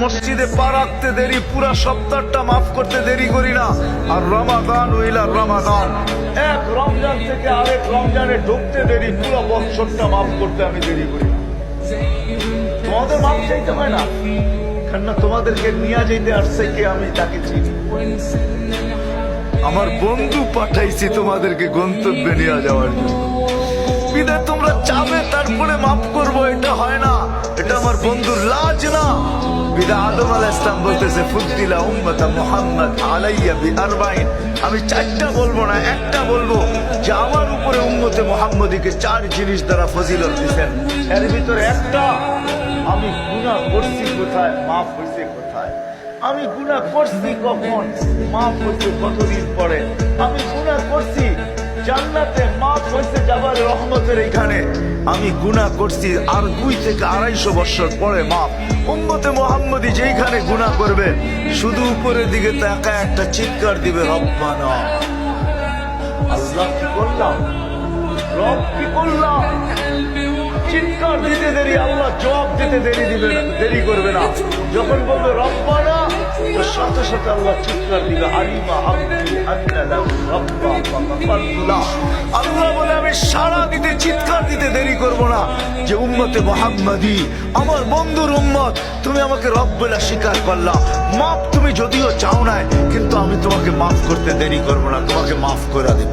মসজিদে পা রাখতে দেরি, পুরা সপ্তাহটা মাফ করতে দেরি করি না। আর রমাদান ওইলা রমাদান, এক রমজান থেকে আরেক রমজানে ঢুকতে দেরি, পুরো বছরটা মাফ করতে আমি দেরি করি না। তোমাদের মাফ চাইতে হয় না, কেননা তোমাদেরকে নিয়ে যেতে আসছে কে, আমি তাকে চিনি। আমার বন্ধু পাঠাইছি তোমাদেরকে গন্তব্যে নিয়ে যাওয়ার জন্য। বিদায় তোমরা চাবে তারপরে মাফ করবো, এটা হয় না, এটা আমার বন্ধুর লাজ না। বিদায় আদম আলাইহিস সালাম বলতেছে ফুদ্দিলা উম্মতা মুহাম্মদ আলাইয়া বিআরবাইন, আমি চারটা বলবো না, একটা বলবো যে আমার উপরে উম্মতে মুহাম্মদীকে চার জিনিস দ্বারা ফজিলত দিবেন। এর ভিতরে একটা, আমি গুনাহ করছি কোথায়, মাফ হয়েছে কোথায়। আমি গুনাহ করছি কখন, মাফ হয়েছে কতদিন পরে। আমি গুনাহ করছি জান্নাতে, মাফ হয়েছে যাবার রহমতের এখানে। আমি গুনাহ করছি আর 2 থেকে 250 বছর পরে মাফ। উম্মতে মুহাম্মদী যেইখানে গুনাহ করবে শুধু উপরের দিকে তাকায় একটা চিৎকার দিবে, রব্বানা। আল্লাহ কি করলাম, রব কি করলাম। চিৎকার দিতে দেরি, আল্লাহ জবাব দিতে দেরি করবে না। যখন বলবে রব্বানা, তো সাথে সাথে আল্লাহ চিৎকার দিবে, আলিমা আব্দি আন্না লাহু রাব্বা ফাকাল্লাহ। আল্লাহ বলে আমি সারা দিতে চিৎকার দিতে দেরি করব না যে উম্মতে মুহাম্মদী আমার বন্ধুর উম্মত, তুমি আমাকে রব বলে স্বীকার করলা। মাফ তুমি যদিও চাও না, কিন্তু আমি তোমাকে মাফ করতে দেরি করব না, তোমাকে মাফ করে দেব।